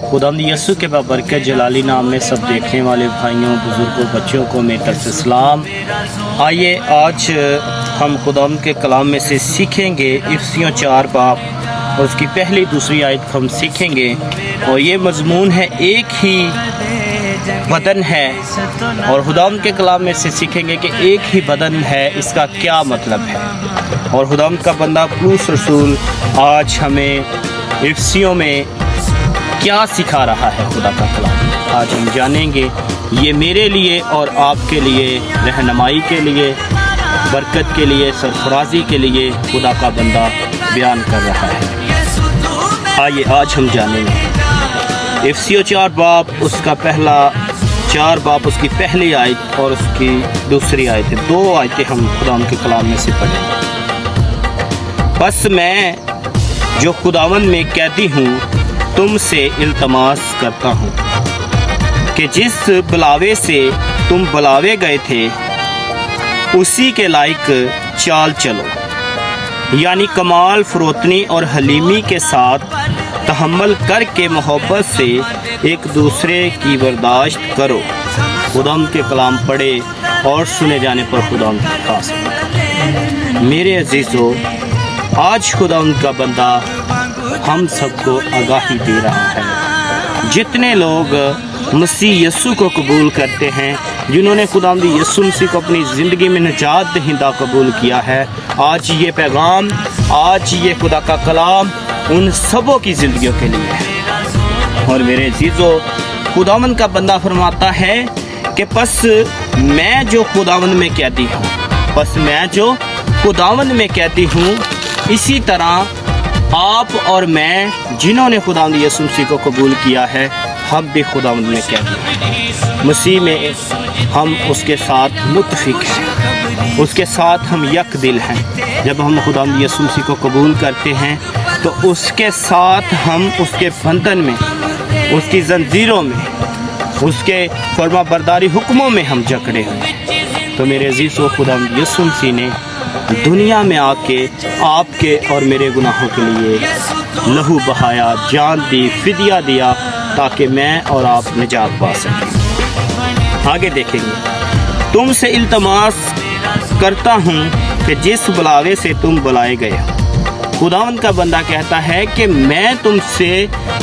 खुदावंद यीशु के बाबरकत जलाली नाम में सब देखने वाले भाइयों, बुजुर्गों, बच्चों को मेरी तरफ से सलाम। आइए आज हम खुदावंद के कलाम में से सीखेंगे इफिसियों 4 बाब और उसकी पहली दूसरी आयत हम सीखेंगे। और ये मजमून है एक ही बदन है, और खुदावंद के कलाम में से सीखेंगे कि एक ही बदन है इसका क्या मतलब है। और खुदावंद का बंदा पौलुस रसूल आज हमें इफिसियों में क्या सिखा रहा है खुदा का कलाम, आज हम जानेंगे। ये मेरे लिए और आपके लिए, रहनुमाई के लिए, बरकत के लिए, सरफराजी के लिए खुदा का बंदा बयान कर रहा है। आइए आज हम जानेंगे इफिसियों 4 बाब उसका पहला 4 बाब उसकी पहली आयत और उसकी दूसरी आयत, 2 आयतें हम खुदावंद के कलाम में से पढ़ेंगे। बस मैं जो खुदावंद में कैदी हूँ तुमसे इल्तमास करता हूँ कि जिस बुलावे से तुम बुलावे गए थे उसी के लायक चाल चलो, यानी कमाल, फरोतनी और हलीमी के साथ तहम्मुल करके मोहब्बत से एक दूसरे की बर्दाश्त करो। खुदावंद के कलाम पढ़े और सुने जाने पर खुदावंद की खास। मेरे अजीजों, आज खुदावंद का बंदा हम सबको आगाही दे रहा है। जितने लोग मसीह यीशु को कबूल करते हैं, जिन्होंने खुदावंद यीशु मसीह को अपनी ज़िंदगी में निजात दहिंदा कबूल किया है, आज ये पैगाम, आज ये खुदा का कलाम उन सबों की ज़िंदगियों के लिए है। और मेरे अजीज़ों, खुदावंद का बंदा फरमाता है कि बस मैं जो खुदावंद में कैदी हूँ, बस मैं जो खुदावंद में कैदी हूँ, इसी तरह आप और मैं जिन्होंने खुदावंद यीशु मसीह को कबूल किया है, हम भी खुदावंद में कैदी हैं। मसीह में हम उसके साथ मुत्तफिक हैं, उसके साथ हम यक दिल हैं। जब हम खुदावंद यीशु मसीह को कबूल करते हैं तो उसके साथ हम उसके बंधन में, उसकी जंजीरों में, उसके फरमा बरदारी हुक्मों में हम जकड़े हैं। तो मेरे अजीज़ों, खुदावंद यीशु मसीह ने दुनिया में आके आपके और मेरे गुनाहों के लिए लहू बहाया, जान दी, फिदिया दिया, ताकि मैं और आप निजात पा सकें। आगे देखेंगे, तुमसे इल्तमास करता हूँ कि जिस बुलावे से तुम बुलाए गए हो। खुदावंद का बंदा कहता है कि मैं तुमसे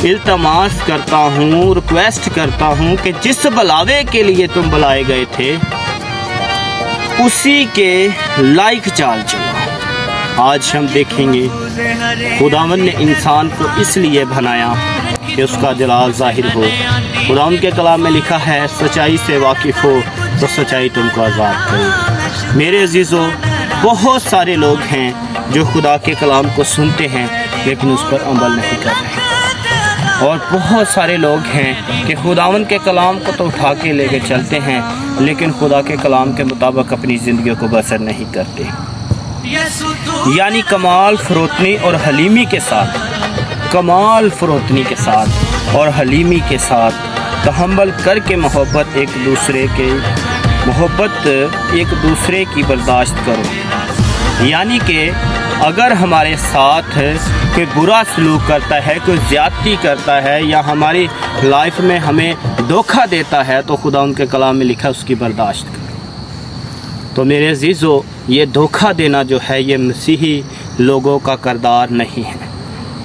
इल्तमास करता हूँ, रिक्वेस्ट करता हूँ कि जिस बुलावे के लिए तुम बुलाए गए थे उसी के लायक चाल चलो। आज हम देखेंगे खुदावंद ने इंसान को इसलिए बनाया कि उसका जलाल जाहिर हो। खुदावंद के कलाम में लिखा है, सच्चाई से वाकिफ़ हो तो सच्चाई तुमको आज़ाद करे। मेरे अजीज़ों, बहुत सारे लोग हैं जो खुदा के कलाम को सुनते हैं लेकिन उस पर अमल नहीं कर रहे, और बहुत सारे लोग हैं कि खुदावंद के कलाम को तो उठा के लेके चलते हैं लेकिन खुदा के कलाम के मुताबिक अपनी ज़िंदगी को बसर नहीं करते। यानी कमाल, फरोतनी और हलीमी के साथ, कमाल, फरोतनी के साथ और हलीमी के साथ तहम्मुल करके मोहब्बत एक दूसरे की बर्दाश्त करो। यानी कि अगर हमारे साथ कोई बुरा सलूक करता है, कोई ज़्यादती करता है या हमारी लाइफ में हमें धोखा देता है, तो खुदा उनके कलाम में लिखा उसकी बर्दाश्त करो। तो मेरे अजीज़ों, ये धोखा देना जो है ये मसीही लोगों का करदार नहीं है।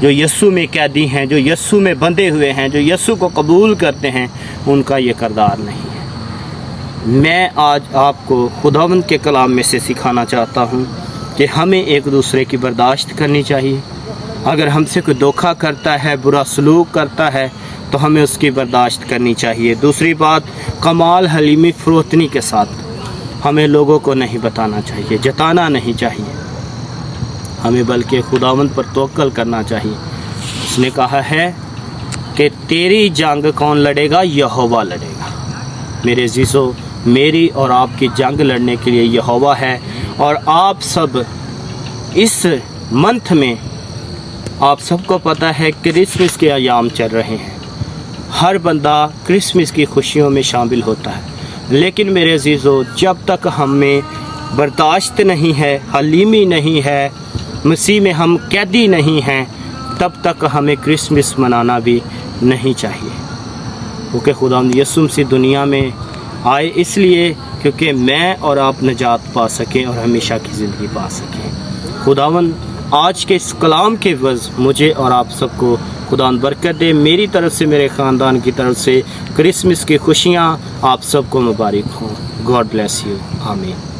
जो यीशु में कैदी हैं, जो यीशु में बंधे हुए हैं, जो यीशु को कबूल करते हैं, उनका ये करदार नहीं है। मैं आज आपको खुदावंद के कलाम में से सिखाना चाहता हूँ कि हमें एक दूसरे की बर्दाश्त करनी चाहिए। अगर हमसे कोई धोखा करता है, बुरा सलूक करता है, तो हमें उसकी बर्दाश्त करनी चाहिए। दूसरी बात, कमाल, हलीमी, फरोतनी के साथ हमें लोगों को नहीं बताना चाहिए, जताना नहीं चाहिए हमें, बल्कि खुदावंद पर तवक्कल करना चाहिए। उसने कहा है कि तेरी जंग कौन लड़ेगा? यहोवा लड़ेगा। मेरे अजीज़ों, मेरी और आपकी जंग लड़ने के लिए यहोवा है। और आप सब इस मंथ में, आप सबको पता है क्रिसमस के अयाम चल रहे हैं, हर बंदा क्रिसमस की खुशियों में शामिल होता है। लेकिन मेरे अजीज़ों, जब तक हमें बर्दाश्त नहीं है, हलीमी नहीं है, मसीह में हम कैदी नहीं हैं, तब तक हमें क्रिसमस मनाना भी نہیں چاہیے، کیونکہ خداوند یسوع مسیح دنیا میں آئے اس لیے کیونکہ میں اور آپ نجات پا سکیں اور ہمیشہ کی زندگی پا سکیں۔ خداوند آج کے اس کلام کے عوض مجھے اور آپ سب کو خداوند برکت دے۔ میری طرف سے، میرے خاندان کی طرف سے کرسمس کی خوشیاں آپ سب کو مبارک ہوں۔ گاڈ بلیس یو، آمین۔